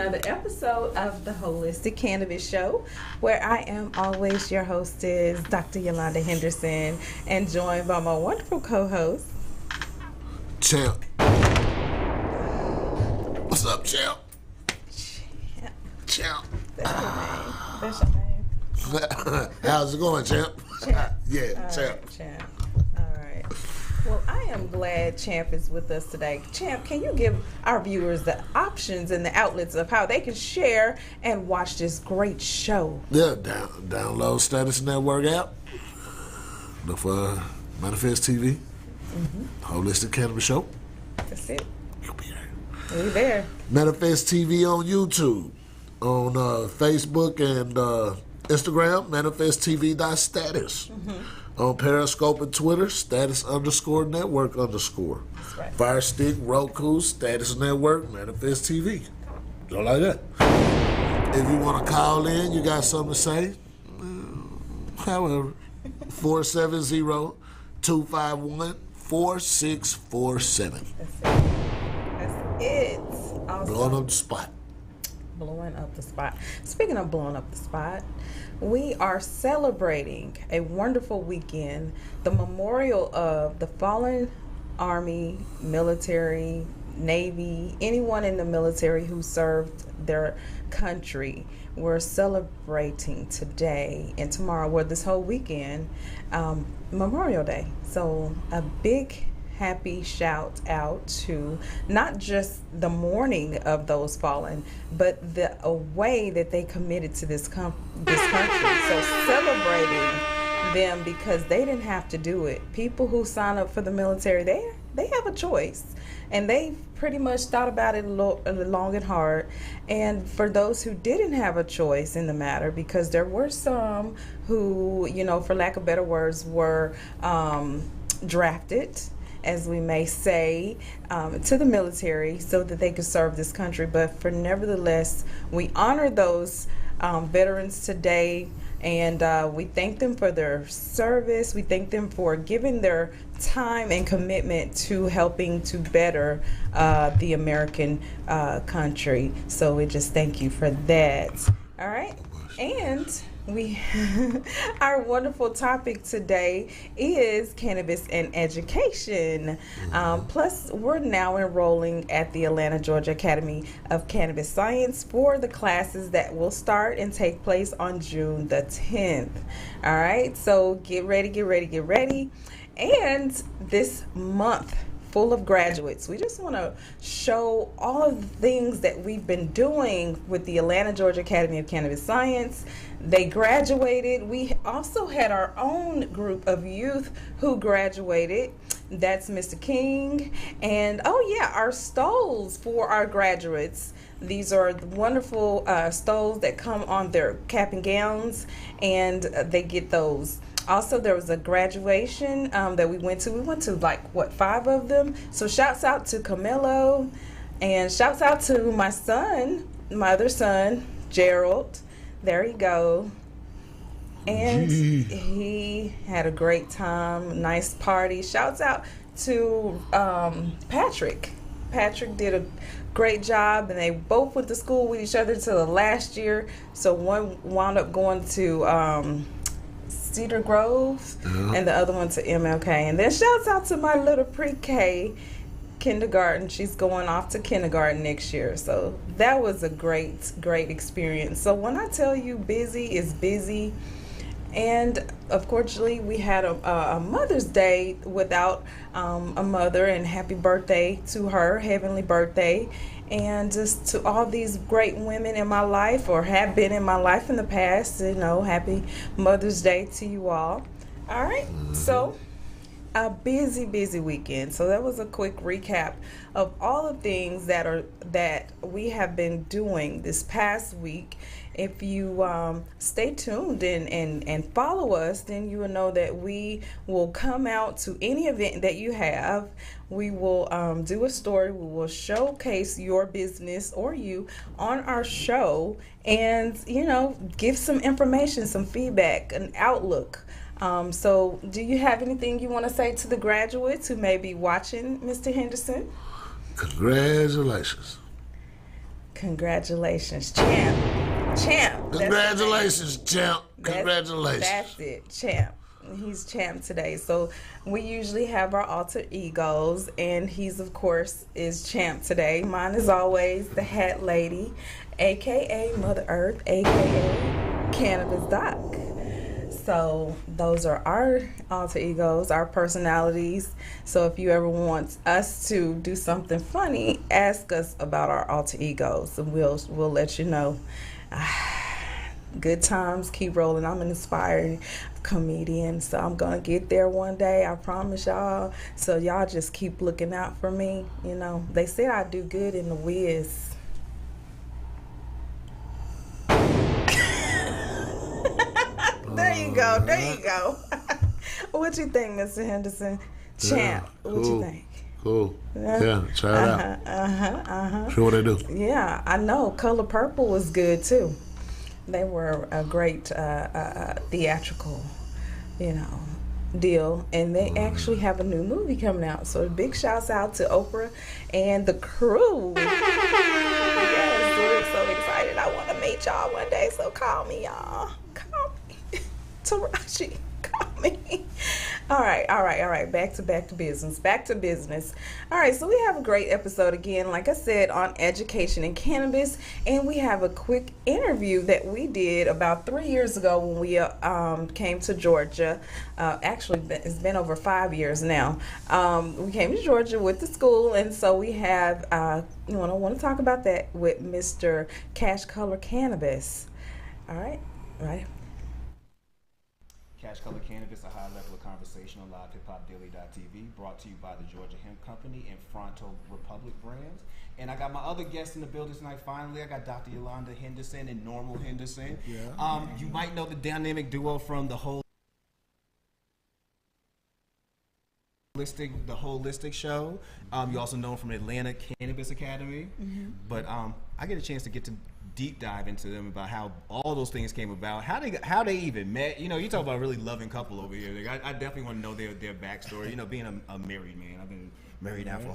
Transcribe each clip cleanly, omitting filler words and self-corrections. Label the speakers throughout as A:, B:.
A: another episode of the Holistic Cannabis Show, where I am always your hostess, Dr. Yolanda Henderson, and joined by my wonderful co-host,
B: Champ. What's up, Champ? Champ.
A: That's your name. That's your name.
B: How's it going, Champ?
A: Champ.
B: Yeah,
A: All
B: Champ.
A: right, Champ. All right. Well, I am glad Champ is with us today. Champ, can you give our viewers the options and the outlets of how they can share and watch this great show?
B: Yeah, download Status Network app. Look for Manifest TV. Holistic Cannabis Show.
A: That's it.
B: You'll be there.
A: We're there.
B: Manifest TV on YouTube. On Facebook and Instagram, manifesttv.status. On Periscope and Twitter, status_network_.
A: That's right.
B: Fire Stick, Roku, Status Network, Manifest TV. Go like that. If you want to call in, you got something to say, however, 470-251-4647.
A: That's it. Awesome.
B: Blowing up the spot.
A: Blowing up the spot. Speaking of blowing up the spot, we are celebrating a wonderful weekend, the memorial of the fallen Army, military, Navy, anyone in the military who served their country. We're celebrating today and tomorrow, or this whole weekend, Memorial Day. So a big happy shout out to not just the mourning of those fallen, but the way that they committed to this country. So celebrating them because they didn't have to do it. People who sign up for the military, they have a choice, and they pretty much thought about it long and hard. And for those who didn't have a choice in the matter, because there were some who, for lack of better words, were drafted, as we may say, to the military so that they could serve this country. But for nevertheless, we honor those veterans today, and we thank them for their service. We thank them for giving their time and commitment to helping to better the American country. So we just thank you for that. All right. And our wonderful topic today is cannabis and education. Plus, we're now enrolling at the Atlanta, Georgia Academy of Cannabis Science for the classes that will start and take place on June the 10th. All right, so get ready. And this month, full of graduates. We just want to show all of the things that we've been doing with the Atlanta, Georgia Academy of Cannabis Science. They graduated. We also had our own group of youth who graduated. That's Mr. King. And our stoles for our graduates. These are the wonderful stoles that come on their cap and gowns, and they get those. Also, there was a graduation that we went to. We went to 5 of them. So shouts out to Camilo, and shouts out to my other son, Gerald. There you go. And he had a great time, nice party. Shouts out to Patrick. Patrick did a great job, and they both went to school with each other till the last year. So one wound up going to Cedar Grove, and the other one to MLK. And then shouts out to my little pre-K kindergarten. She's going off to kindergarten next year. So that was a great experience. So when I tell you busy is busy, and unfortunately we had a Mother's Day without a mother, and happy birthday to her, heavenly birthday. And just to all these great women in my life, or have been in my life in the past, happy Mother's Day to you all. All right, so a busy weekend. So that was a quick recap of all the things that we have been doing this past week. If you stay tuned and follow us, then you will know that we will come out to any event that you have. We will do a story. We will showcase your business or you on our show, and give some information, some feedback, an outlook. So do you have anything you want to say to the graduates who may be watching, Mr. Henderson?
B: Congratulations.
A: Congratulations, champ. Champ.
B: Congratulations, champ. Congratulations.
A: That's it, champ. He's champ today. So we usually have our alter egos, and he's, of course, is champ today. Mine is always the Hat Lady, a.k.a. Mother Earth, a.k.a. Cannabis Doc. So those are our alter egos, our personalities. So if you ever want us to do something funny, ask us about our alter egos, and we'll let you know. Good times keep rolling. I'm an inspired comedian, so I'm gonna get there one day, I promise y'all. So y'all just keep looking out for me. You know, they say I do good in the whiz. There you go. What you think, Mr. Henderson? Champ,
B: cool.
A: What you think?
B: Cool. Yeah, try it out. Sure what they do.
A: Yeah, I know. Color Purple was good too. They were a great theatrical, deal, and they actually have a new movie coming out. So big shouts out to Oprah and the crew. Yes, we're so excited. I want to meet y'all one day. So call me, y'all. Call me, Taraji. Call me. All right. Back to business. All right, so we have a great episode again, like I said, on education and cannabis, and we have a quick interview that we did about 3 years ago when we came to Georgia. Actually, it's been over 5 years now. We came to Georgia with the school, and so we have, I want to talk about that with Mr. Cash Color Cannabis. All right.
C: Cash Color Cannabis, a high level of conversation on livehiphopdaily.tv, brought to you by the Georgia Hemp Company and Fronto Republic Brands. And I got my other guests in the building tonight. Finally, I got Dr. Yolanda Henderson and Normal Henderson. Yeah. You might know the dynamic duo from the Holistic Show. You also know them from Atlanta Cannabis Academy. Mm-hmm. But I get a chance to get to deep dive into them about how all those things came about, how they even met. You talk about a really loving couple over here. Like, I definitely want to know their backstory. Being a married man, I've been married now for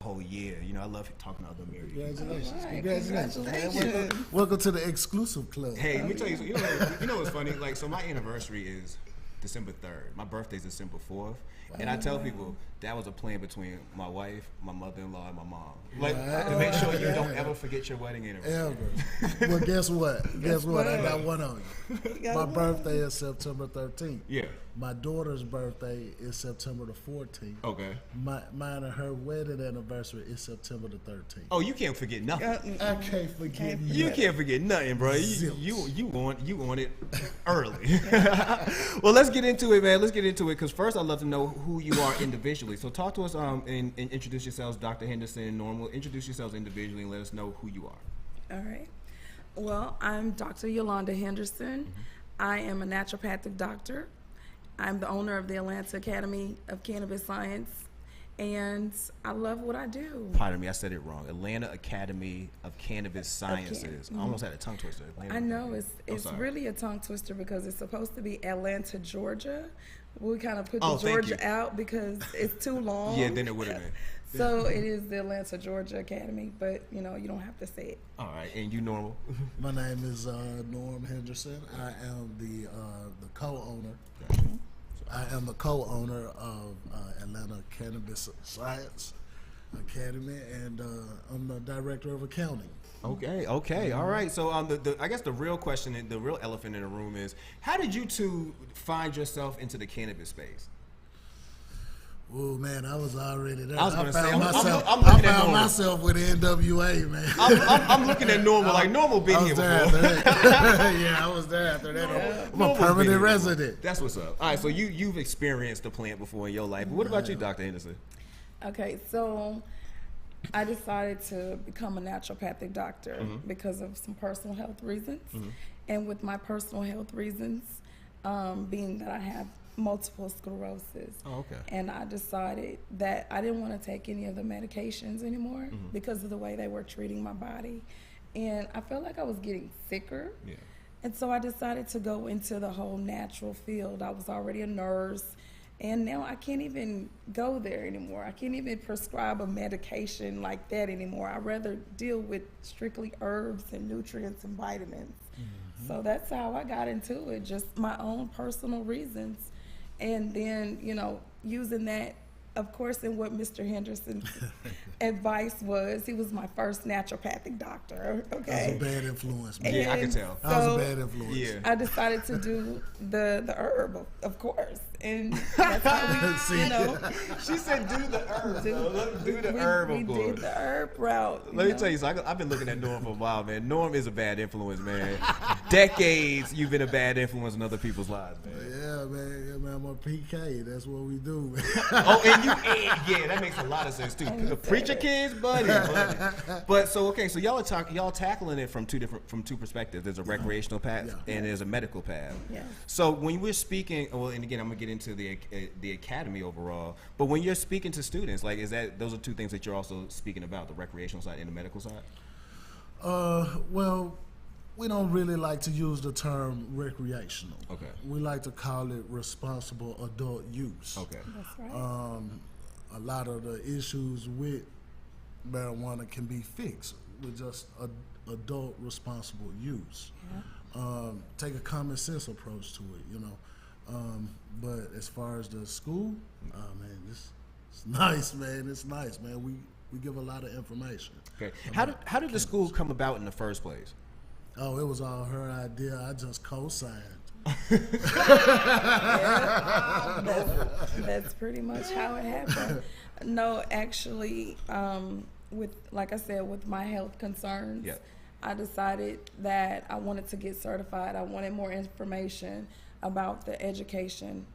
C: a whole year. I love talking to other married people.
B: Congratulations. Welcome to the exclusive club.
C: Hey, let me tell you, what's funny? Like, so my anniversary is December 3rd. My birthday's December 4th. And I tell people that was a plan between my wife, my mother-in-law, and my mom. Like, to make sure you don't ever forget your wedding anniversary.
B: Ever. Well, guess what? I got one on you. My birthday is September 13th.
C: Yeah.
B: My daughter's birthday is September the 14th.
C: Okay.
B: Mine and her wedding anniversary is September the 13th.
C: Oh, you can't forget nothing.
B: I can't forget nothing.
C: You can't forget nothing, bro. You want it early. Well, let's get into it, man. Because first I'd love to know who you are individually. So talk to us and introduce yourselves, Dr. Henderson and Normal. Introduce yourselves individually and let us know who you are.
A: All right. Well, I'm Dr. Yolanda Henderson. Mm-hmm. I am a naturopathic doctor. I'm the owner of the Atlanta Academy of Cannabis Science, and I love what I do.
C: Pardon me, I said it wrong. Atlanta Academy of Cannabis Sciences. I almost had a tongue twister.
A: I know, it's really a tongue twister because it's supposed to be Atlanta, Georgia. We kind of put the Georgia out because it's too long.
C: Yeah, then it would have been.
A: So it is the Atlanta, Georgia Academy, but you don't have to say it.
C: All right, and you, Normal?
B: My name is Norm Henderson. I am the co-owner.
C: Gotcha.
B: I am the co-owner of Atlanta Cannabis Science Academy, and I'm the director of accounting.
C: Okay, all right. So I guess the real question, the real elephant in the room is, how did you two find yourself into the cannabis space?
B: Oh man, I was already there.
C: I was going to say,
B: I found myself with NWA, man.
C: I'm looking at Normal, like Normal been here before.
B: Yeah, I was there after that.
C: Yeah.
B: I'm a permanent resident.
C: That's what's up. All right, so you've experienced the plant before in your life. But what about you, Dr. Henderson?
A: Okay, so I decided to become a naturopathic doctor because of some personal health reasons. Mm-hmm. And with my personal health reasons, being that I have multiple sclerosis.
C: Oh, okay.
A: And I decided that I didn't want to take any of the medications anymore because of the way they were treating my body. And I felt like I was getting sicker. Yeah. And so I decided to go into the whole natural field. I was already a nurse,
D: And now I can't even go there anymore. I can't even prescribe a medication like that anymore. I'd rather deal with strictly herbs and nutrients and vitamins. So that's how I got into it, just my own personal reasons. And then, using that, of course, in what Mr. Henderson's advice was, he was my first naturopathic doctor. Okay,
B: That was a bad influence, man.
C: Yeah, I can tell.
B: That was a bad influence.
C: Yeah.
D: I decided to do the herb, of course, and that's how we,
C: She said, "Do the herb. Do the
D: we,
C: herb,
D: we
C: of course."
D: did the herb route.
C: Let me tell you, I've been looking at Norm for a while, man. Norm is a bad influence, man. Decades you've been a bad influence in other people's lives, man.
B: Yeah, man. Yeah, man. I'm a PK. That's what we do, man.
C: Oh, and yeah, that makes a lot of sense too. The preacher kids, buddy. But so y'all tackling it from two perspectives. There's a recreational path and there's a medical path.
D: Yeah.
C: So when we're speaking, and again, I'm gonna get into the academy overall. But when you're speaking to students, like, those are two things that you're also speaking about: the recreational side and the medical side.
B: Well, we don't really like to use the term recreational.
C: Okay.
B: We like to call it responsible adult use.
C: Okay.
D: That's right.
B: A lot of the issues with marijuana can be fixed with just adult responsible use.
D: Yeah.
B: Take a common sense approach to it, but as far as the school, man, it's nice, man. It's nice, man. We give a lot of information.
C: Okay. How did the school come about in the first place?
B: Oh, it was all her idea. I just co-signed.
D: That's pretty much how it happened. No, actually, like I said, with my health concerns, I decided that I wanted to get certified. I wanted more information about the education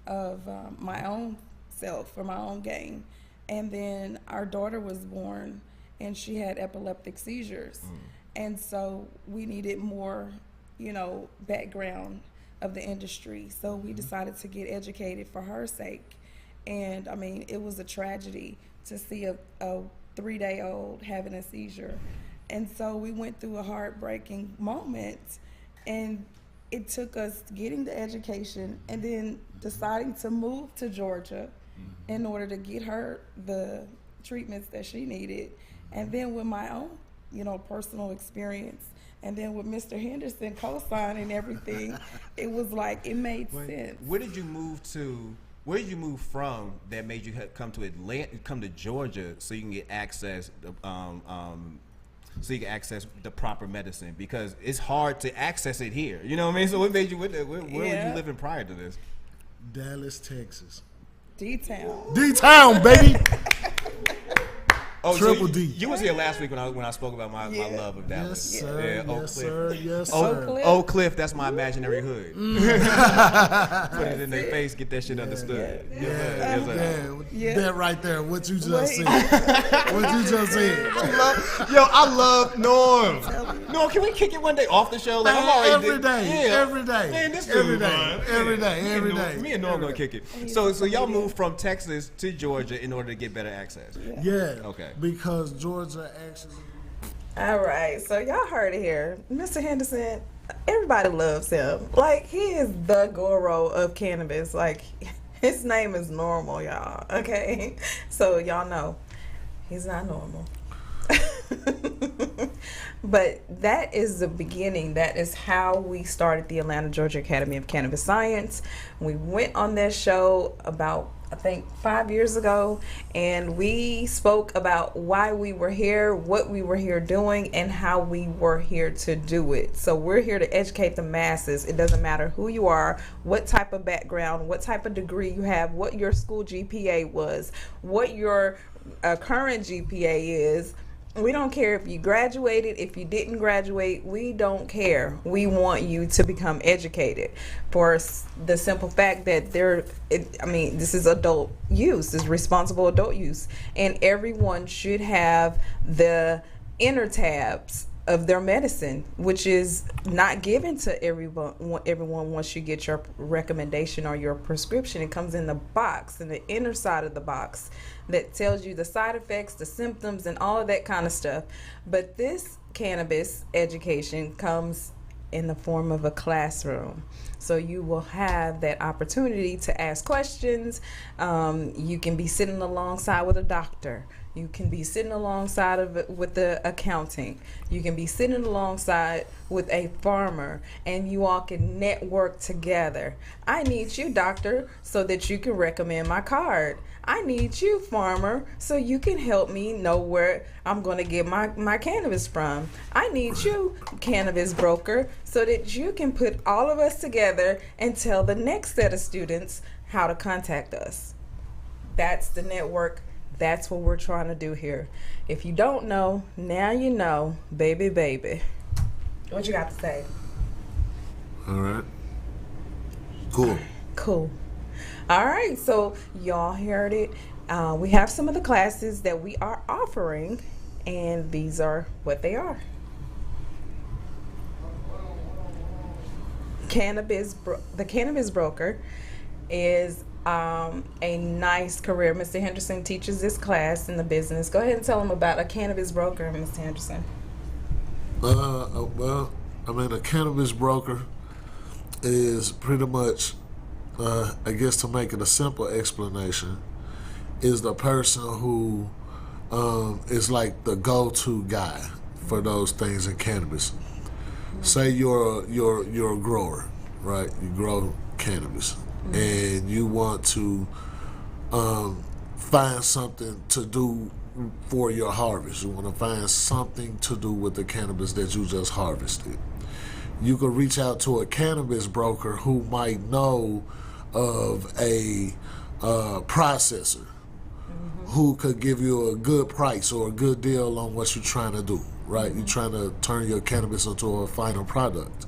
D: of my own self for my own gain. And then our daughter was born, and she had epileptic seizures. And so we needed more, background of the industry. So we decided to get educated for her sake. And I mean, it was a tragedy to see a 3-day-old having a seizure. And so we went through a heartbreaking moment, and it took us getting the education and then deciding to move to Georgia in order to get her the treatments that she needed. And then with my own personal experience, and then with Mr. Henderson co-signing everything, it was like, it made sense.
C: Where did you move to? Where did you move from that made you come to come to Georgia so you can get access, so you can access the proper medicine? Because it's hard to access it here. You know what I mean? So what made you? Where were you living prior to this?
B: Dallas, Texas.
D: D-Town.
B: D-Town, baby.
C: Oh,
B: Triple
C: so
B: D.
C: You was here last week when I spoke about my love of Dallas.
B: Yes, sir.
C: Yeah, Oak
B: Yes,
C: Cliff.
B: sir. Yes,
D: Oak
B: sir.
D: Cliff.
C: Oak Cliff, that's my imaginary hood. Put it in their face, get that shit understood.
B: Yeah. That right there. What you just said. What you just said.
C: I love Norm. Norm, can we kick it one day off the show? Like, I'm already
B: every day.
C: Man, this
B: every
C: dude,
B: day.
C: man.
B: Every day.
C: Me and Norm gonna kick it. So y'all moved from Texas to Georgia in order to get better access.
B: Yeah.
C: Okay.
B: Because Georgia actually.
A: All right, so y'all heard it here. Mr. Henderson, everybody loves him. Like, he is the guru of cannabis. Like, his name is normal, y'all. Okay? So y'all know he's not normal. But that is the beginning. That is how we started the Atlanta, Georgia Academy of Cannabis Science. We went on that show about, I think, 5 years ago, and we spoke about why we were here, what we were here doing, and how we were here to do it. So we're here to educate the masses. It doesn't matter who you are, what type of background, what type of degree you have, what your school GPA was, what your current GPA is. We don't care if you graduated, if you didn't graduate, we don't care. We want you to become educated for the simple fact that this is adult use, this is responsible adult use. And everyone should have the inner tabs of their medicine, which is not given to everyone once you get your recommendation or your prescription. It comes in the box, in the inner side of the box, that tells you the side effects, the symptoms, and all of that kind of stuff. But this cannabis education comes in the form of a classroom. So you will have that opportunity to ask questions. You can be sitting alongside with a doctor. You can be sitting alongside of it with the accounting. You can be sitting alongside with a farmer, and you all can network together. I need you, doctor, so that you can recommend my card. I need you, farmer, so you can help me know where I'm going to get my cannabis from. I need you, cannabis broker, so that you can put all of us together and tell the next set of students how to contact us. That's the network. That's what we're trying to do here. If you don't know, now you know, baby, baby. What you got to say?
E: All right. Cool.
A: Cool. All right, so y'all heard it. We have some of the classes that we are offering, and these are what they are. The cannabis broker is a nice career. Mr. Henderson teaches this class in the business. Go ahead and tell them about a cannabis broker, Mr. Henderson.
E: Well, I mean, a cannabis broker is pretty much, I guess to make it a simple explanation, is the person who is like the go-to guy for those things in cannabis. Say you're a grower, right? You grow cannabis, and you want to find something to do for your harvest. You want to find something to do with the cannabis that you just harvested. You could reach out to a cannabis broker who might know of a processor who could give you a good price or a good deal on what you're trying to do, right? You're trying to turn your cannabis into a final product.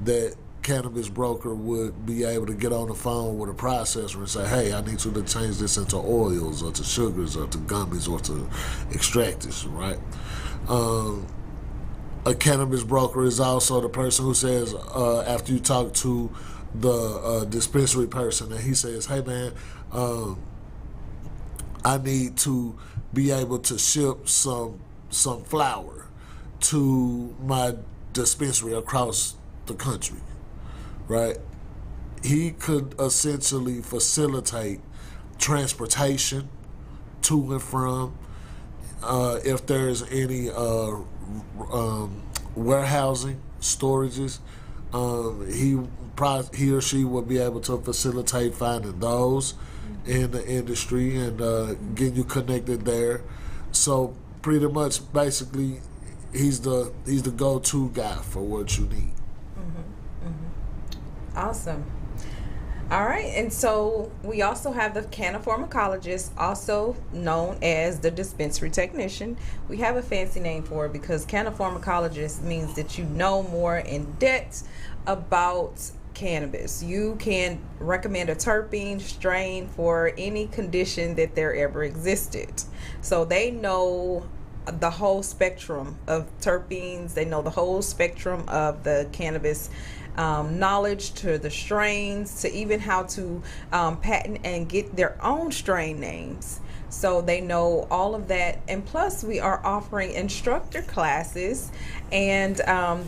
E: That cannabis broker would be able to get on the phone with a processor and say, hey, I need you to change this into oils or to sugars or to gummies or to extractives, right? A cannabis broker is also the person who says, after you talk to the dispensary person, and he says, hey man, I need to be able to ship some flour to my dispensary across the country, right? He could essentially facilitate transportation to and from. If there's any warehousing, storages, he or she will be able to facilitate finding those in the industry and getting you connected there. So pretty much, basically, he's the go-to guy for what you need.
A: Awesome. All right, and so we also have the cannapharmacologist, also known as the dispensary technician. We have a fancy name for it because cannapharmacologist means that you know more in depth about cannabis. You can recommend a terpene strain for any condition that there ever existed. So they know the whole spectrum of terpenes. They know the whole spectrum of the cannabis knowledge, to the strains, to even how to patent and get their own strain names. So they know all of that. And plus, we are offering instructor classes, and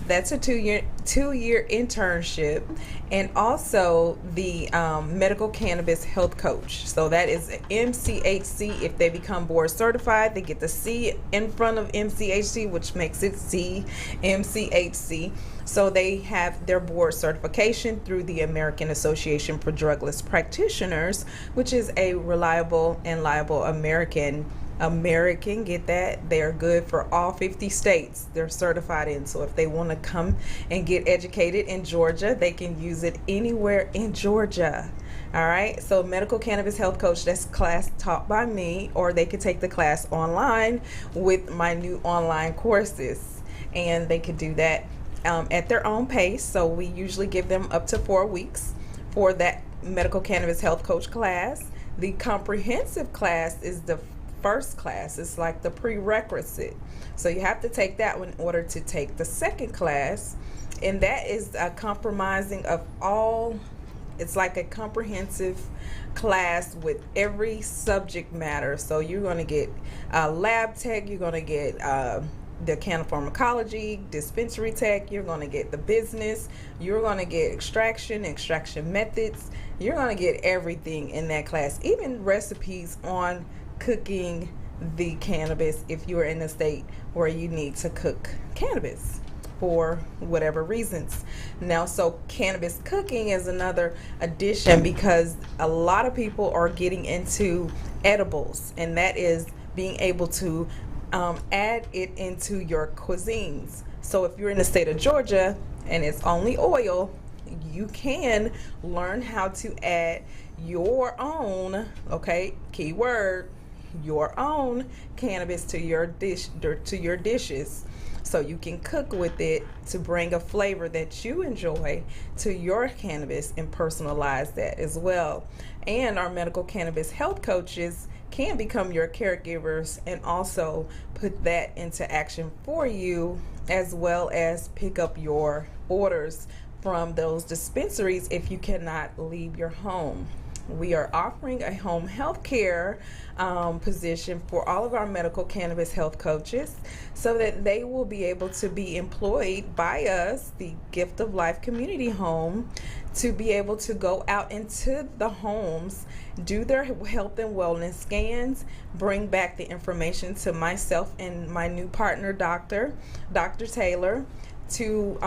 A: that's a two-year internship, and also the medical cannabis health coach. So that is MCHC. If they become board certified, they get the C in front of MCHC, which makes it CMCHC. So they have their board certification through the American Association for Drugless Practitioners, which is a reliable and liable American, get that? They're good for all 50 states they're certified in. So if they want to come and get educated in Georgia, they can use it anywhere in Georgia. All right, so medical cannabis health coach, that's class taught by me, or they could take the class online with my new online courses, and they could do that at their own pace. So we usually give them up to 4 weeks for that medical cannabis health coach class. The comprehensive class is the first class. It's like the prerequisite. So you have to take that one in order to take the second class, and that is a compromising of all. It's like a comprehensive class with every subject matter. So you're going to get lab tech, you're going to get the pharmacology, dispensary tech, you're going to get the business, you're going to get extraction methods, you're going to get everything in that class, even recipes on cooking the cannabis if you're in a state where you need to cook cannabis for whatever reasons. Now, so cannabis cooking is another addition because a lot of people are getting into edibles, and that is being able to add it into your cuisines. So if you're in the state of Georgia and it's only oil, you can learn how to add your own, okay, keyword, your own cannabis to your dishes. So you can cook with it to bring a flavor that you enjoy to your cannabis and personalize that as well. And our medical cannabis health coaches can become your caregivers and also put that into action for you, as well as pick up your orders from those dispensaries if you cannot leave your home. We are offering a home health care position for all of our medical cannabis health coaches so that they will be able to be employed by us, the Gift of Life Community Home, to be able to go out into the homes, do their health and wellness scans, bring back the information to myself and my new partner, Dr. Taylor, to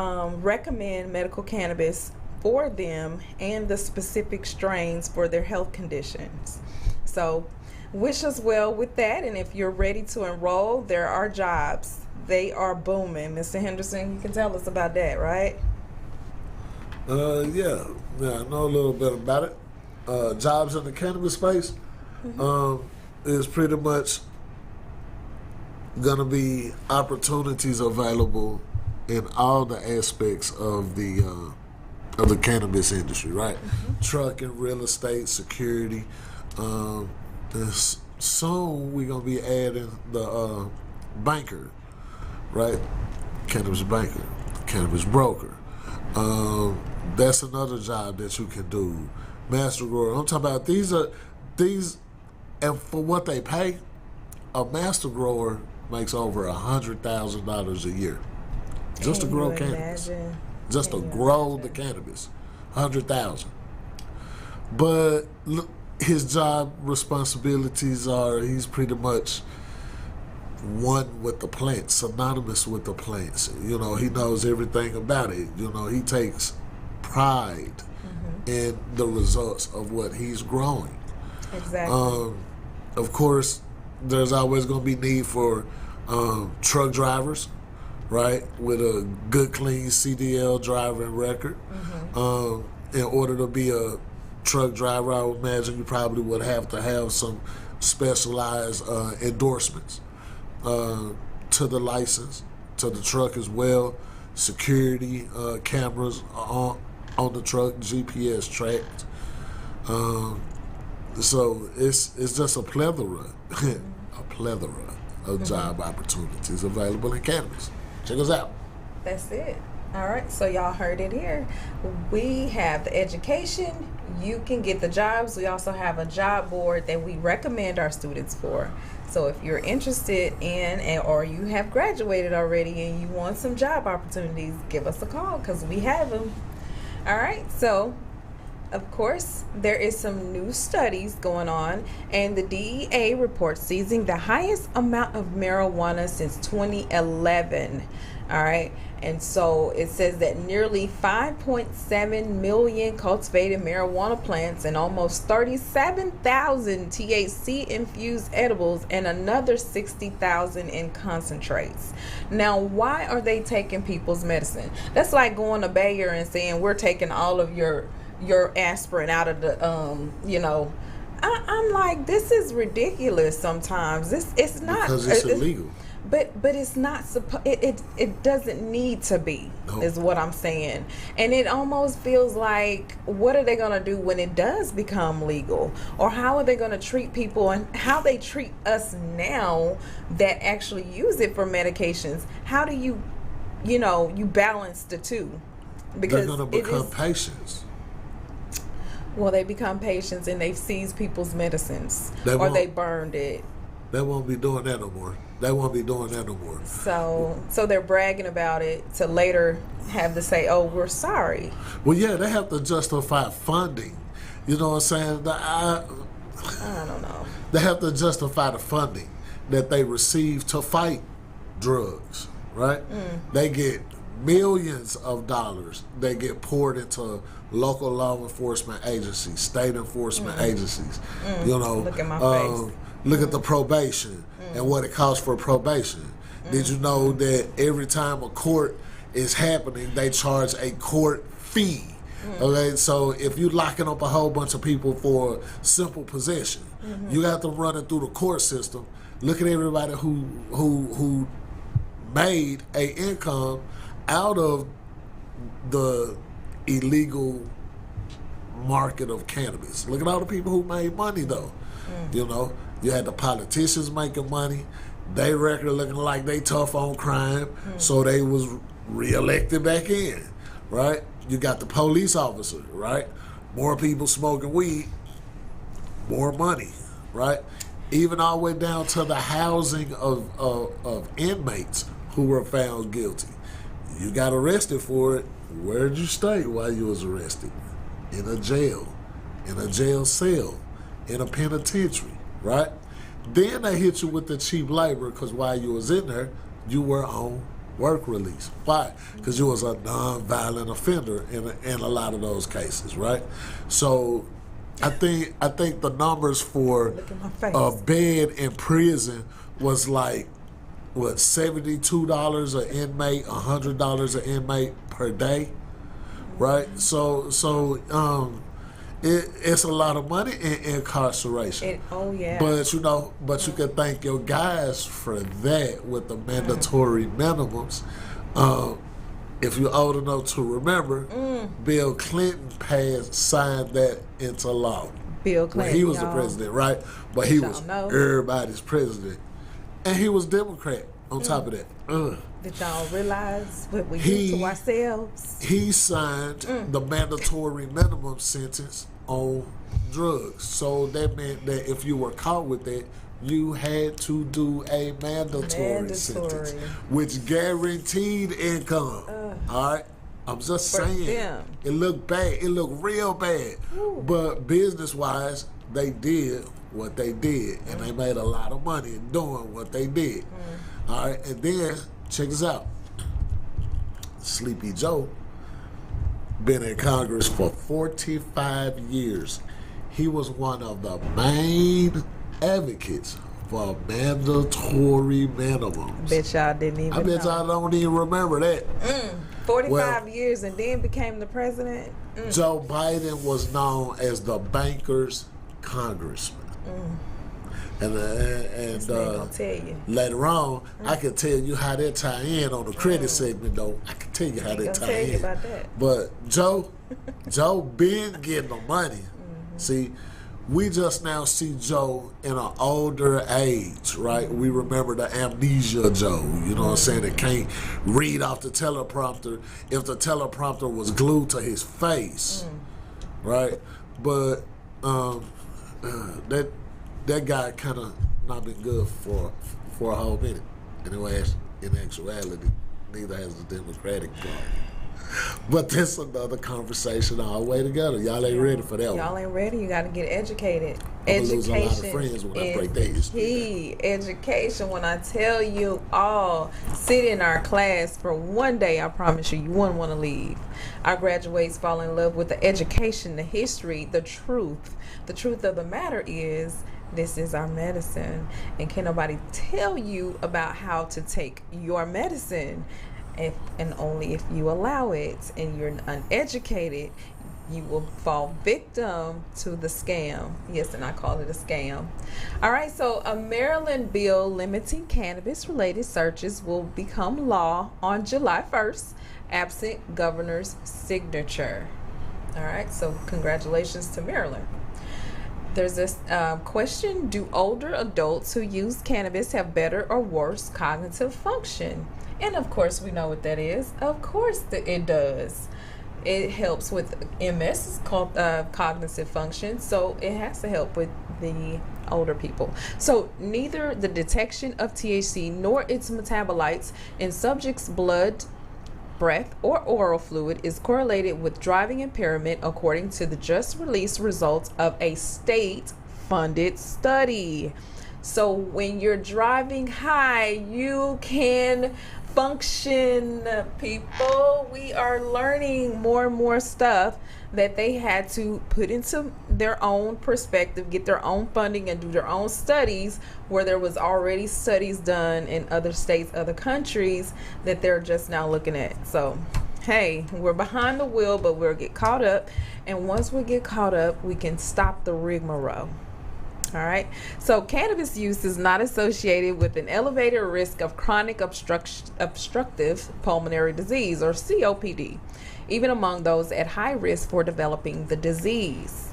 A: recommend medical cannabis for them and the specific strains for their health conditions. So wish us well with that, and if you're ready to enroll, there are jobs. They are booming. Mr. Henderson, you can tell us about that, right?
E: Yeah, I know a little bit about it. Jobs in the cannabis space is pretty much gonna be opportunities available in all the aspects of the cannabis industry, right? Trucking, real estate, security. Soon we're gonna be adding the banker, right? Cannabis banker, cannabis broker. That's another job that you can do. Master grower. I'm talking about these, and for what they pay, a master grower makes over $100,000 a year just to grow cannabis. Just to grow the cannabis, 100,000. But look, his job responsibilities are he's pretty much one with the plants, synonymous with the plants. You know, he knows everything about it. You know, he takes pride in the results of what he's growing.
A: Exactly.
E: Of course, there's always going to be need for truck drivers, right, with a good, clean CDL driving record. In order to be a truck driver, I would imagine you probably would have to have some specialized endorsements to the license, to the truck as well, security cameras on the truck, GPS tracked. So it's just a plethora of job opportunities available in cannabis. Check us out.
A: That's it. All right, so y'all heard it here. We have the education. You can get the jobs. We also have a job board that we recommend our students for. So if you're interested in, or you have graduated already and you want some job opportunities, give us a call because we have them. All right, so of course, there is some new studies going on, and the DEA reports seizing the highest amount of marijuana since 2011. All right, and so it says that nearly 5.7 million cultivated marijuana plants and almost 37,000 THC-infused edibles and another 60,000 in concentrates. Now, why are they taking people's medicine? That's like going to Bayer and saying, we're taking all of your aspirin out of the I'm like, this is ridiculous sometimes. It's not,
E: because it's illegal.
A: But it's not it doesn't need to be.
E: Nope.
A: Is what I'm saying. And it almost feels like, what are they going to do when it does become legal? Or how are they going to treat people, and how they treat us now that actually use it for medications? How do you balance the two? Because
E: they're going to become patients.
A: Well, they become patients and they've seized people's medicines, or they burned it.
E: They won't be doing that no more. They won't be doing that no more.
A: So they're bragging about it to later have to say, "Oh, we're sorry."
E: Well, yeah, they have to justify funding. You know what I'm saying?
A: I don't know.
E: They have to justify the funding that they receive to fight drugs, right? They get millions of dollars. They get poured into local law enforcement agencies, state enforcement agencies. You know,
A: look at my face.
E: Look at the probation and what it costs for probation. Did you know that every time a court is happening, they charge a court fee? Okay, so if you're locking up a whole bunch of people for simple possession, you have to run it through the court system. Look at everybody who made a income out of the illegal market of cannabis. Look at all the people who made money, though. You know, you had the politicians making money. They record looking like they tough on crime, so they was reelected back in, right? You got the police officer, right? More people smoking weed, more money, right? Even all the way down to the housing of inmates who were found guilty. You got arrested for it. Where'd you stay while you was arrested? In a jail cell, in a penitentiary, right? Then they hit you with the cheap labor because while you was in there, you were on work release. Why? Because you was a non-violent offender in a lot of those cases, right? So I think the numbers for a bed in prison was like, what, $72 an inmate, $100 an inmate per day, right? So it's a lot of money in incarceration. But you can thank your guys for that with the mandatory minimums. If you're old enough to remember, Bill Clinton signed that into law.
A: Bill Clinton,
E: when he was the president, right? But he was everybody's president, and he was Democrat. On top of that,
A: did y'all realize what we do to ourselves?
E: He signed the mandatory minimum sentence on drugs. So that meant that if you were caught with that, you had to do a mandatory sentence, which guaranteed income. All right? I'm just saying. It looked bad. It looked real bad. But business-wise, they did what they did, and they made a lot of money doing what they did. All right? And then, check this out. Sleepy Joe been in Congress for 45 years. He was one of the main advocates for mandatory minimums.
A: Bet y'all didn't even
E: I bet y'all don't even remember that.
A: 45 years and then became the president.
E: Joe Biden was known as the banker's congressman. And
A: gonna tell you.
E: Later on, I can tell you how that tie in on the credit segment, though. I can tell you how that tie in.
A: About that.
E: But Joe been getting the money. See, we just now see Joe in an older age, right? We remember the amnesia Joe, you know what I'm saying, that can't read off the teleprompter if the teleprompter was glued to his face, right? But that guy kind of not been good for a whole minute. Anyway, in actuality, neither has the Democratic Party. But that's another conversation all the way together. Y'all ain't ready for that one.
A: Y'all ain't ready. You got to get educated.
E: I'm lose a lot of friends when I break that
A: key. Education. When I tell you all, sit in our class for one day, I promise you wouldn't want to leave. Our graduates fall in love with the education, the history, the truth. The truth of the matter is, this is our medicine, and can nobody tell you about how to take your medicine, and only if you allow it. And you're uneducated, you will fall victim to the scam. Yes, and I call it a scam. All right, so a Maryland bill limiting cannabis-related searches will become law on July 1st, absent governor's signature. All right, so congratulations to Maryland. There's this question: do older adults who use cannabis have better or worse cognitive function? And of course, we know what that is. Of course, it does. It helps with MS, it's called cognitive function, so it has to help with the older people. So neither the detection of THC nor its metabolites in subjects' blood, breath, or oral fluid is correlated with driving impairment, according to the just released results of a state-funded study. So when you're driving high, you can function, people. We are learning more and more stuff that they had to put into their own perspective, get their own funding, and do their own studies, where there was already studies done in other states, other countries, that they're just now looking at. So hey, we're behind the wheel, but we'll get caught up, and once we get caught up, we can stop the rigmarole. All right. So cannabis use is not associated with an elevated risk of chronic obstructive pulmonary disease, or COPD, even among those at high risk for developing the disease.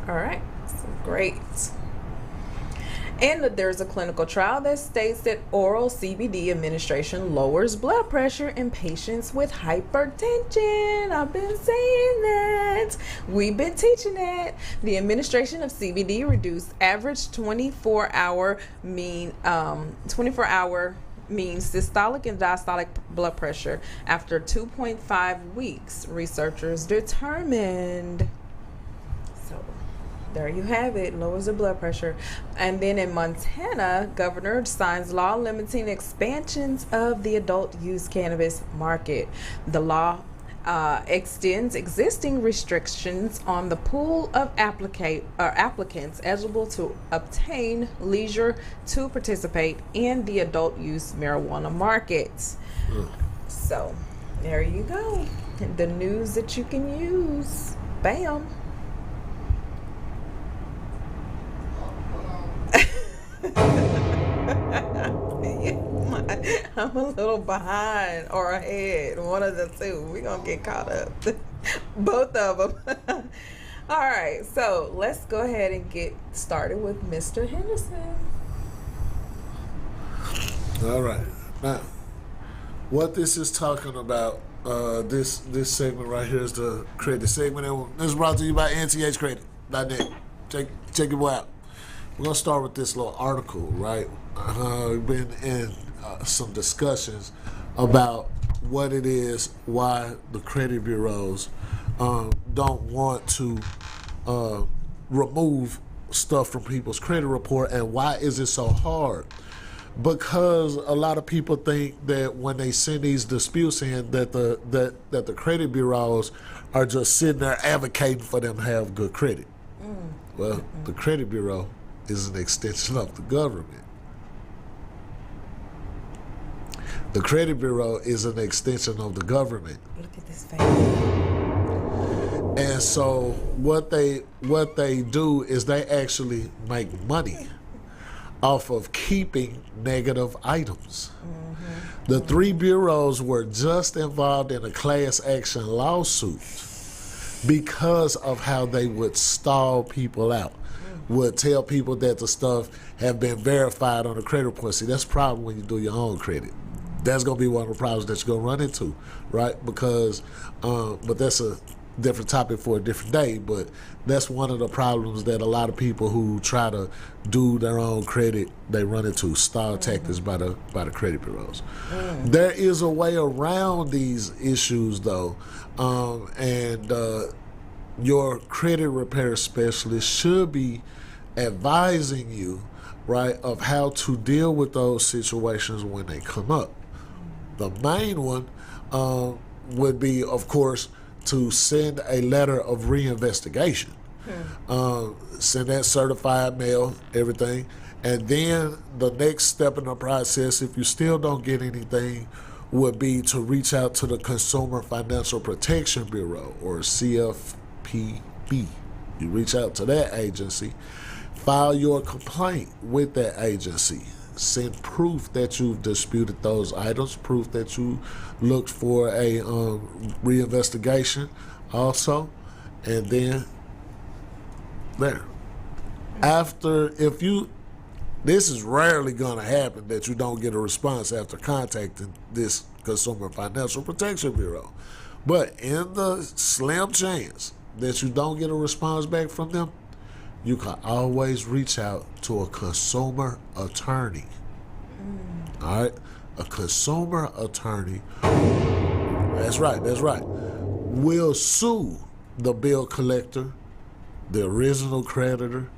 A: All right. So great. And there's a clinical trial that states that oral CBD administration lowers blood pressure in patients with hypertension. I've been saying that. We've been teaching that. The administration of CBD reduced average 24-hour mean systolic and diastolic blood pressure after 2.5 weeks, researchers determined. So there you have it, lowers the blood pressure. And then in Montana, governor signs law limiting expansions of the adult use cannabis market. The law extends existing restrictions on the pool of applicants eligible to obtain leisure to participate in the adult use marijuana market. So there you go, the news that you can use. Bam. I'm a little behind or ahead, one of the two. We're gonna get caught up. Both of them. All right, so let's go ahead and get started with Mr. Henderson.
E: All right. Now, what this is talking about, this segment right here is the credit segment. And this is brought to you by nthcredit.net. Check your boy out. We're going to start with this little article, right? We've been in some discussions about what it is, why the credit bureaus don't want to remove stuff from people's credit report, and why is it so hard? Because a lot of people think that when they send these disputes in, that the credit bureaus are just sitting there advocating for them to have good credit. Well, the credit bureau is an extension of the government. The credit bureau is an extension of the government.
A: Look at this face.
E: And so what they do is they actually make money off of keeping negative items. The three bureaus were just involved in a class action lawsuit because of how they would stall people out, would tell people that the stuff have been verified on the credit report. See, that's a problem when you do your own credit. That's going to be one of the problems that you're going to run into, right? Because, but that's a different topic for a different day, but that's one of the problems that a lot of people who try to do their own credit, they run into, stall tactics by the credit bureaus. There is a way around these issues, though, and your credit repair specialist should be advising you, right, of how to deal with those situations when they come up. The main one would be, of course, to send a letter of reinvestigation. Send that certified mail, everything. And then the next step in the process, if you still don't get anything, would be to reach out to the Consumer Financial Protection Bureau, or CFPB. You reach out to that agency, file your complaint with that agency, send proof that you've disputed those items, proof that you looked for a reinvestigation also, and then there. After, this is rarely going to happen that you don't get a response after contacting this Consumer Financial Protection Bureau. But in the slim chance that you don't get a response back from them, you can always reach out to a consumer attorney. All right? A consumer attorney, that's right, will sue the bill collector, the original creditor,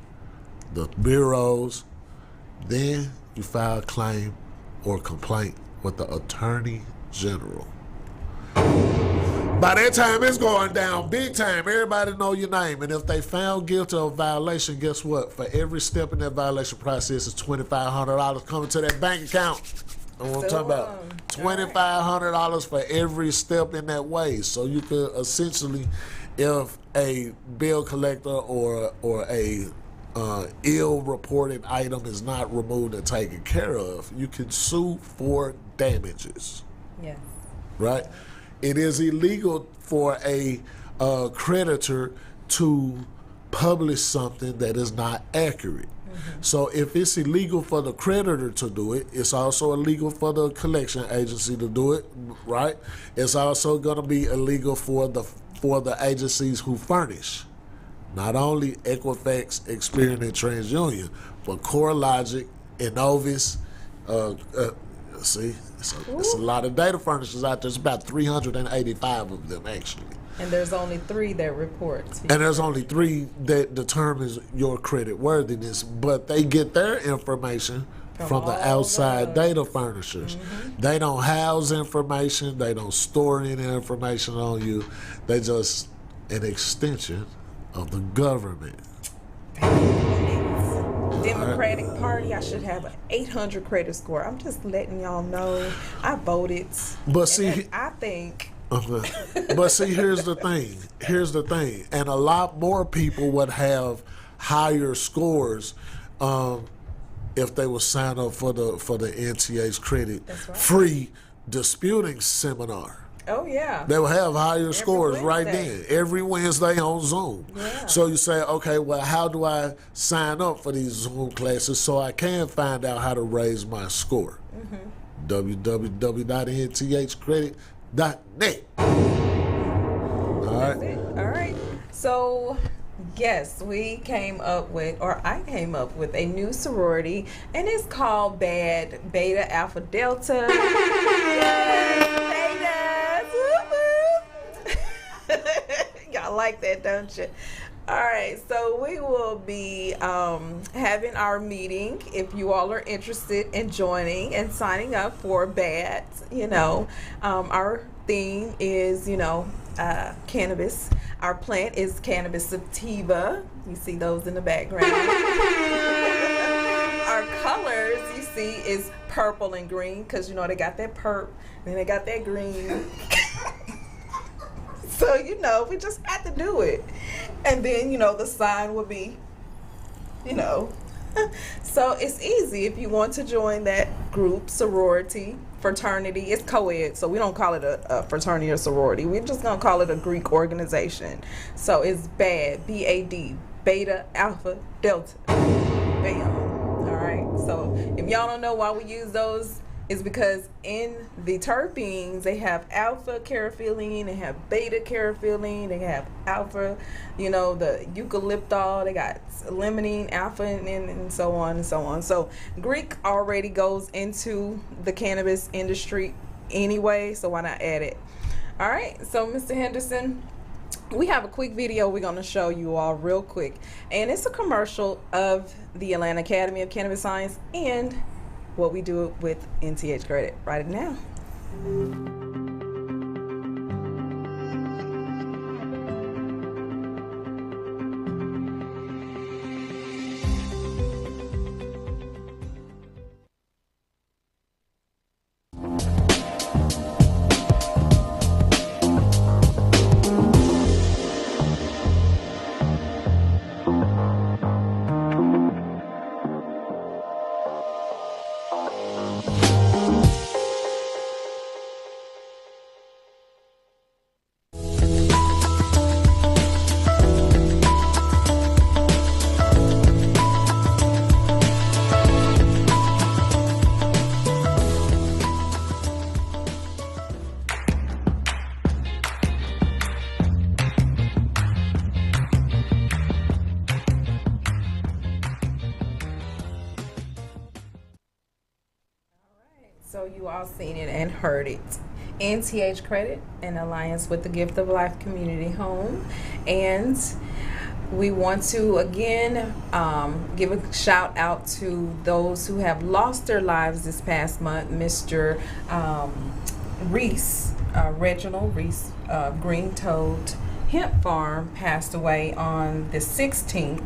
E: the bureaus. Then you file a claim or complaint with the Attorney General. By that time, it's going down big time. Everybody know your name. And if they found guilty of violation, guess what? For every step in that violation process is $2,500 coming to that bank account. That's what I'm talking about. $2,500 for every step in that way. So you could essentially, if a bill collector or a ill-reported item is not removed and taken care of, you can sue for damages.
A: Yes.
E: Right? It is illegal for a creditor to publish something that is not accurate. So if it's illegal for the creditor to do it, it's also illegal for the collection agency to do it, right? It's also going to be illegal for the agencies who furnish. Not only Equifax, Experian, and TransUnion, but CoreLogic, Innovis, see, it's a lot of data furnishers out there. There's about 385 of them, actually.
A: And there's only 3 that report.
E: And there's only 3 that determines your credit worthiness, but they get their information from the outside data furnishers. They don't house information. They don't store any information on you. They just an extension of the government.
A: Democratic Party, I should have an 800 credit score. I'm just letting y'all know I voted.
E: But see,
A: I think.
E: But see, here's the thing, and a lot more people would have higher scores if they would sign up for the NTH credit free disputing seminar.
A: Oh yeah.
E: They will have higher scores right then, every Wednesday on Zoom.
A: Yeah.
E: So you say, okay, well, how do I sign up for these Zoom classes so I can find out how to raise my score? www.nthcredit.net. All right.
A: All right. So, yes, I came up with a new sorority, and it's called Beta Alpha Delta. Y'all like that, don't you? All right, so we will be having our meeting. If you all are interested in joining and signing up for BAD, our theme is, cannabis. Our plant is cannabis sativa. You see those in the background. Our colors, you see, is purple and green because, they got that purple and they got that green. So, we just had to do it. And then, the sign would be, So it's easy if you want to join that group, sorority, fraternity. It's co-ed, so we don't call it a fraternity or sorority. We're just going to call it a Greek organization. So it's BAD, B-A-D, Beta Alpha Delta. Bam. All right. So if y'all don't know why we use those, is because in the terpenes, they have alpha carotene, they have beta carotene, they have alpha, the eucalyptol, they got limonene, alpha, and so on and so on. So Greek already goes into the cannabis industry anyway, so why not add it? All right, so Mr. Henderson, we have a quick video we're going to show you all real quick. And it's a commercial of the Atlanta Academy of Cannabis Science and what we do with NTH Credit. Right now. all seen it and heard it. NTH Credit, in alliance with the Gift of Life Community Home. And we want to again give a shout out to those who have lost their lives this past month. Mr. Reese, Reginald Reese, Green Toad Hemp Farm passed away on the 16th.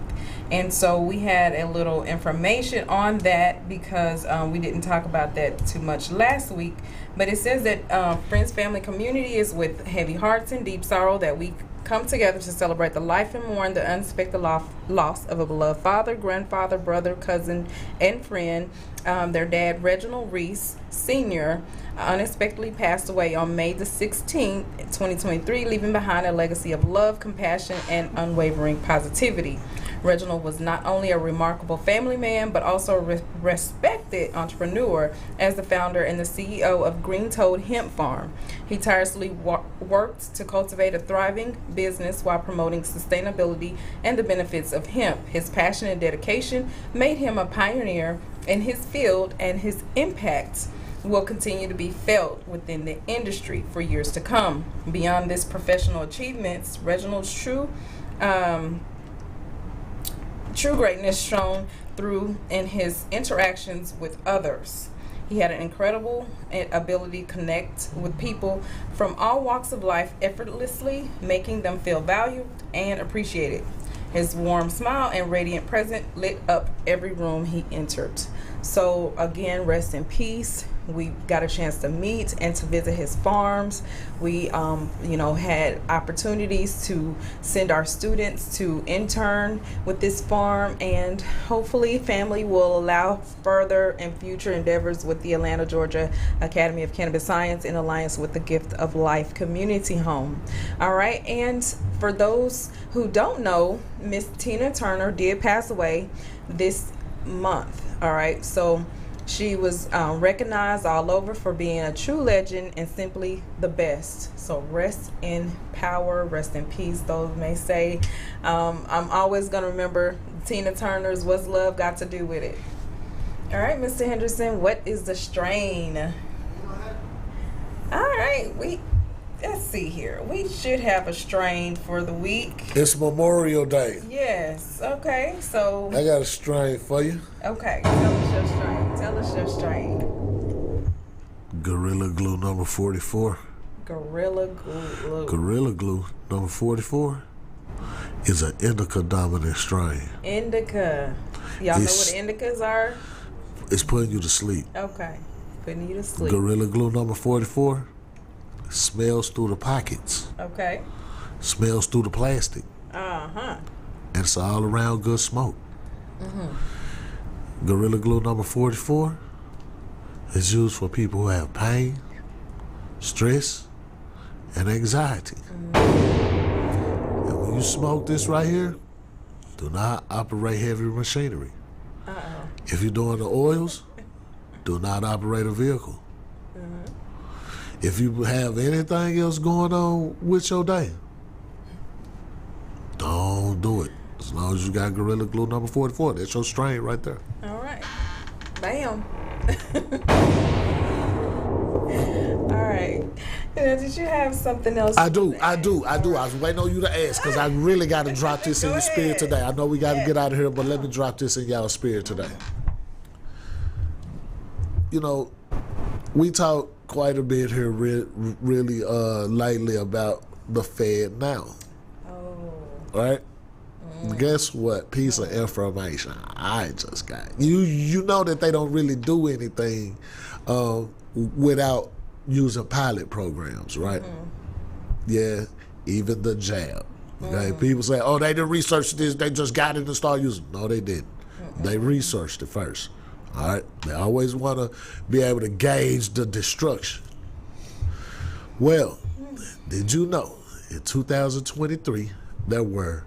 A: And so we had a little information on that because we didn't talk about that too much last week. But it says that Friends, Family, Community is with heavy hearts and deep sorrow that we come together to celebrate the life and mourn the unexpected loss of a beloved father, grandfather, brother, cousin, and friend. Their dad, Reginald Reese Sr., unexpectedly passed away on May the 16th, 2023, leaving behind a legacy of love, compassion, and unwavering positivity. Reginald was not only a remarkable family man, but also a respected entrepreneur as the founder and the CEO of Green Toad Hemp Farm. He tirelessly worked to cultivate a thriving business while promoting sustainability and the benefits of hemp. His passion and dedication made him a pioneer in his field, and his impact will continue to be felt within the industry for years to come. Beyond this professional achievements, Reginald's true greatness shone through in his interactions with others. He had an incredible ability to connect with people from all walks of life effortlessly, making them feel valued and appreciated. His warm smile and radiant presence lit up every room he entered. So again, rest in peace. We got a chance to meet and to visit his farms. We, had opportunities to send our students to intern with this farm, and hopefully family will allow further and future endeavors with the Atlanta, Georgia Academy of Cannabis Science in alliance with the Gift of Life Community Home. All right, and for those who don't know, Miss Tina Turner did pass away this month. All right, so she was recognized all over for being a true legend and simply the best. So rest in power, rest in peace, those may say. I'm always going to remember Tina Turner's What's Love Got to Do With It. All right, Mr. Henderson, what is the strain? All right, let's see here. We should have a strain for the week.
E: It's Memorial Day.
A: Yes. Okay. So
E: I got a strain for you.
A: Okay. Tell us your strain. Tell us your strain.
E: Gorilla Glue number 44.
A: Gorilla Glue.
E: Gorilla Glue number 44 is an indica dominant strain.
A: Indica. Y'all know what indicas are?
E: It's putting you to sleep.
A: Okay. Putting you to sleep.
E: Gorilla Glue number 44 smells through the pockets.
A: Okay.
E: Smells through the plastic.
A: Uh-huh.
E: And it's all around good smoke. Mm-hmm. Gorilla Glue number 44 is used for people who have pain, stress, and anxiety. Mm-hmm. And when you smoke this right here, do not operate heavy machinery.
A: Uh-oh.
E: If you're doing the oils, do not operate a vehicle. Mm-hmm. If you have anything else going on with your day, don't do it. As long as you got Gorilla Glue number 44, that's your strain right there.
A: All right. Bam. All right. Did you have something else?
E: I do. I was waiting on you to ask because I really got to drop this in your spirit today. I know we got to get out of here, but let me drop this in y'all spirit today. You know, we talk quite a bit here really lately about the Fed now.
A: Oh.
E: Right? Guess what? Piece of information I just got. You know that they don't really do anything without using pilot programs, right? Yeah, even the jab. Okay, people say, "Oh, they didn't research this; they just got it and started using." No, they didn't. They researched it first. All right, they always want to be able to gauge the destruction. Well, did you know in 2023 there were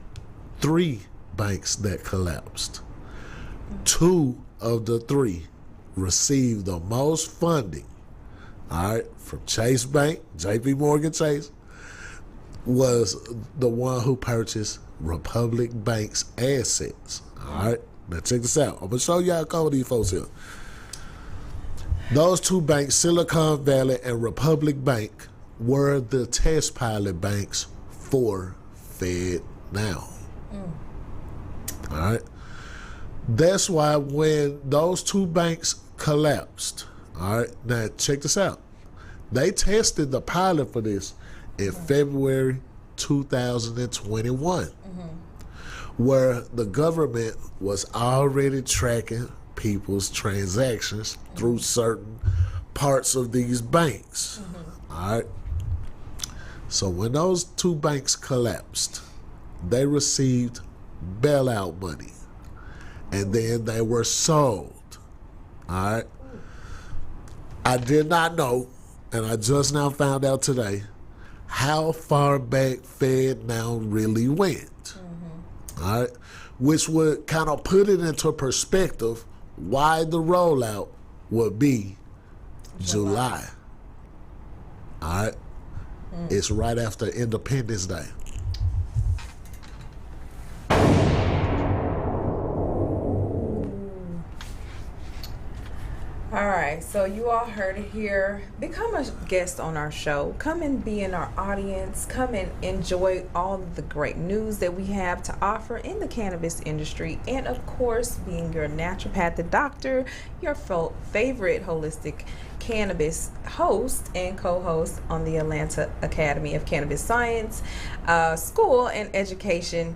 E: 3 banks that collapsed? 2 of the 3 received the most funding. All right, from Chase Bank, JP Morgan Chase, was the one who purchased Republic Bank's assets. All right, now check this out. I'm going to show y'all a couple of these folks here. Those two banks, Silicon Valley and Republic Bank, were the test pilot banks for FedNow. All right. That's why when those two banks collapsed, all right, now check this out. They tested the pilot for this in February 2021, where the government was already tracking people's transactions through certain parts of these banks. All right. So when those two banks collapsed, they received bailout money, and then they were sold. All right. I did not know, and I just now found out today, how far back FedNow really went. All right. Which would kind of put it into perspective why the rollout would be July. All right. It's right after Independence Day.
A: All right, so you all heard it here. Become a guest on our show. Come and be in our audience. Come and enjoy all of the great news that we have to offer in the cannabis industry. And of course, being your naturopathic doctor, your favorite holistic cannabis host and co-host on the Atlanta Academy of Cannabis Science School and Education.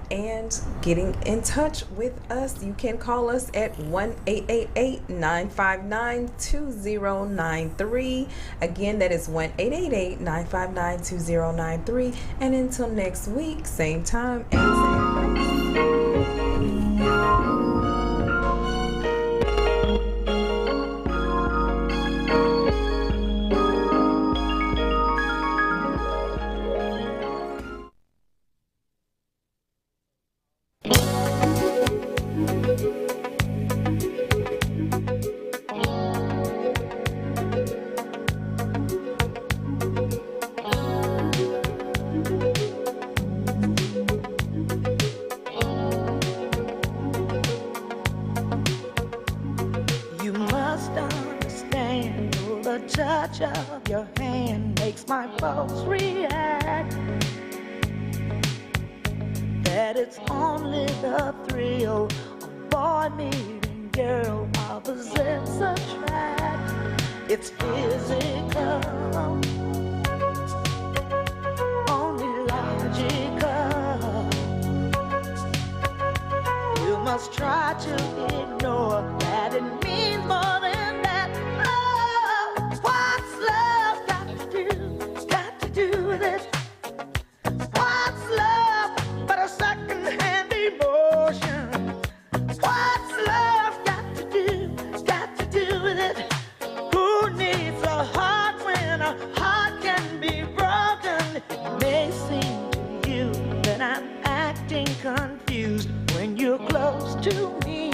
A: And getting in touch with us, you can call us at 1-888-959-2093. Again, that is 1-888-959-2093. And until next week, same time and same place.
F: touch of your hand makes my pulse react. That it's only the thrill of boy meeting girl opposites attract. It's physical, only logical. You must try to ignore that it means more than that. Oh, what's love got to do with it? What's love but a second-hand emotion? What's love got to do with it? Who needs a heart when a heart can be broken? It may seem to you that I'm acting confused when you're close to me.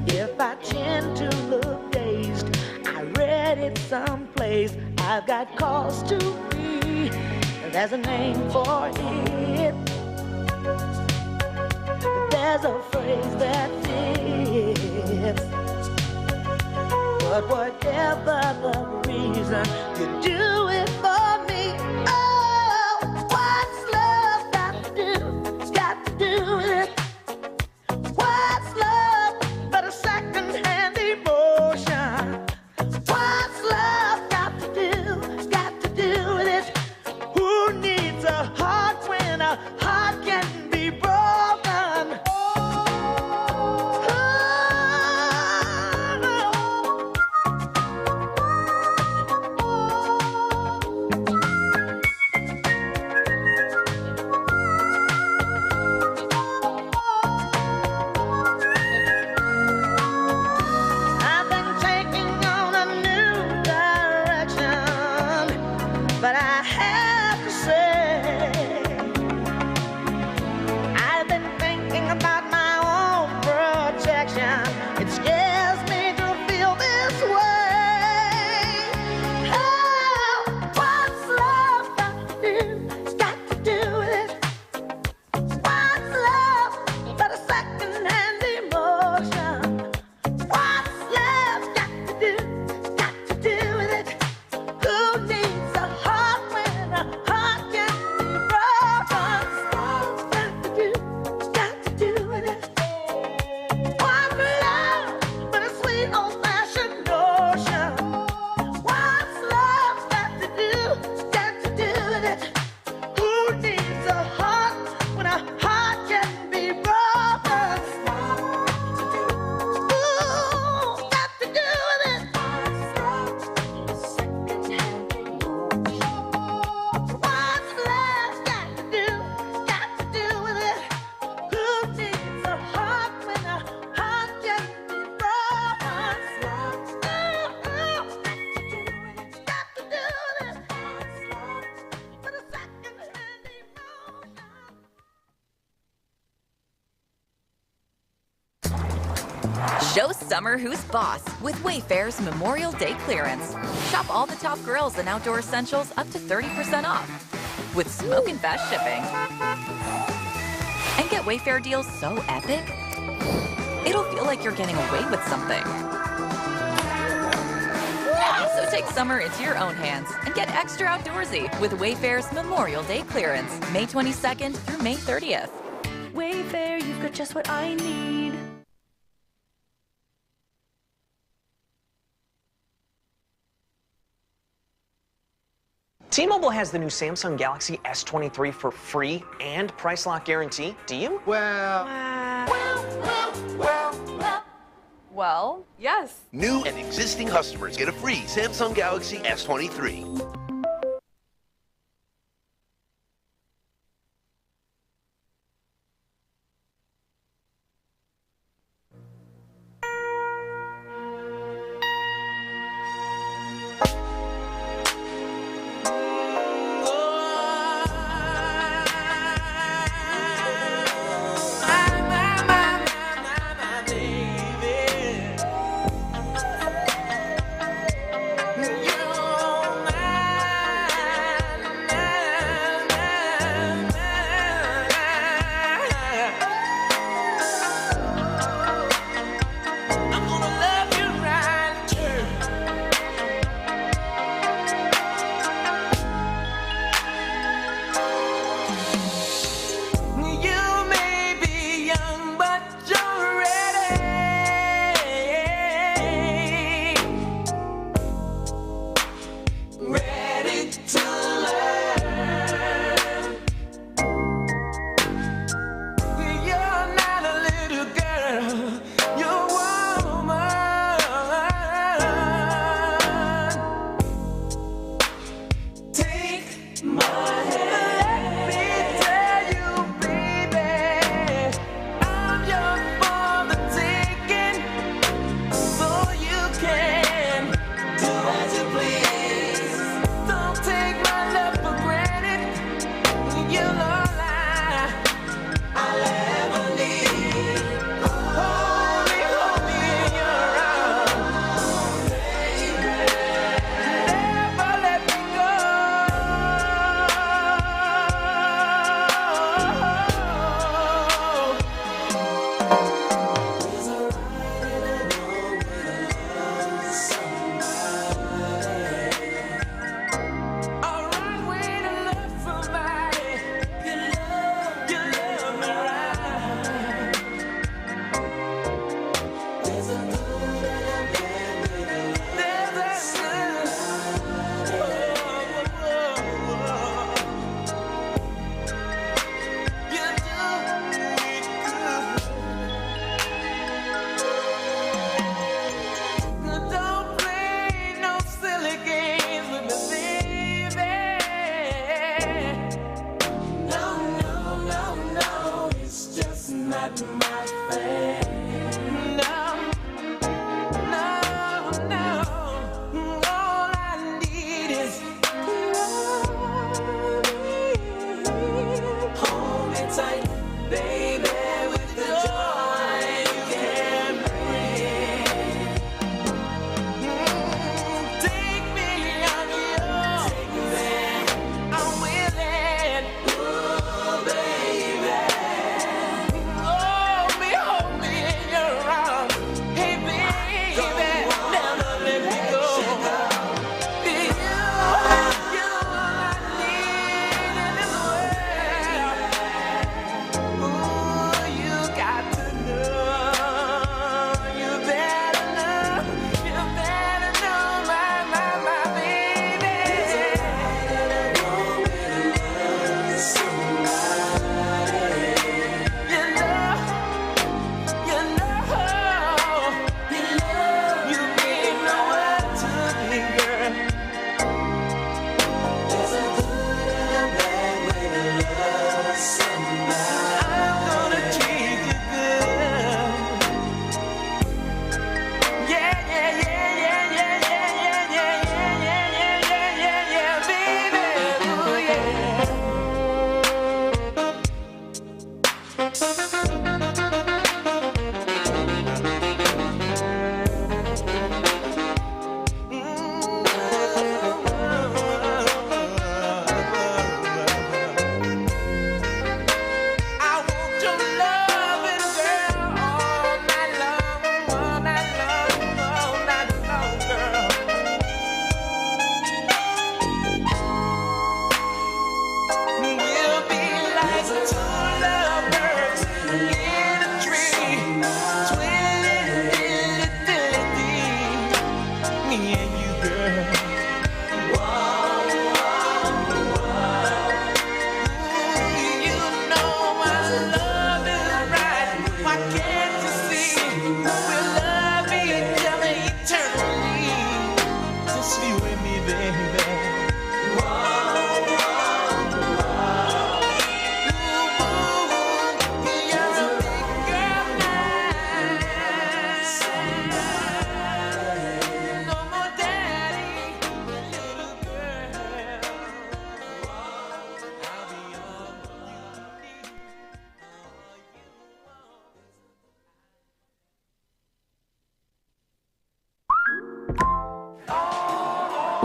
F: If I tend to look dazed, I read it someplace. I've got cause to be. There's a name for it. There's a phrase that fits. But whatever the reason, you do it for me. Oh, what's love got to do with it? What's love but a second-hand emotion? What's love got to do with it? Who needs a heart when a heart can be broken?
G: Show summer who's boss with Wayfair's Memorial Day clearance. Shop all the top grills and outdoor essentials up to 30% off with smoking fast shipping. And get Wayfair deals so epic, it'll feel like you're getting away with something. So take summer into your own hands and get extra outdoorsy with Wayfair's Memorial Day clearance, May 22nd through May 30th.
F: Wayfair, you've got just what I need.
H: T-Mobile has the new Samsung Galaxy S23 for free and price lock guarantee. Do you?
I: Well, yes.
J: New and existing customers get a free Samsung Galaxy S23.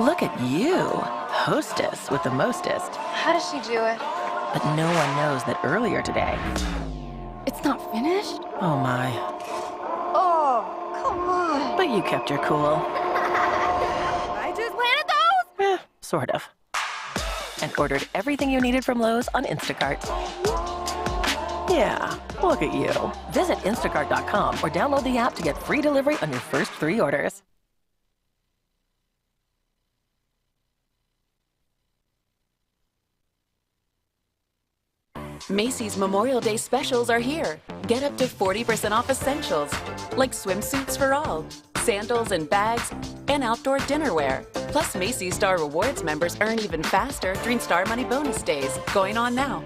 I: Look at you, hostess with the mostest.
K: How does she do it?
I: But no one knows that earlier today...
K: It's not finished?
I: Oh my.
K: Oh, come on.
I: But you kept your cool.
K: I just planted those?
I: Sort of. And ordered everything you needed from Lowe's on Instacart. Yeah, look at you. Visit instacart.com or download the app to get free delivery on your first 3 orders.
L: Macy's Memorial Day specials are here. Get up to 40% off essentials, like swimsuits for all, sandals and bags, and outdoor dinnerware. Plus, Macy's Star Rewards members earn even faster during Star Money Bonus Days, going on now.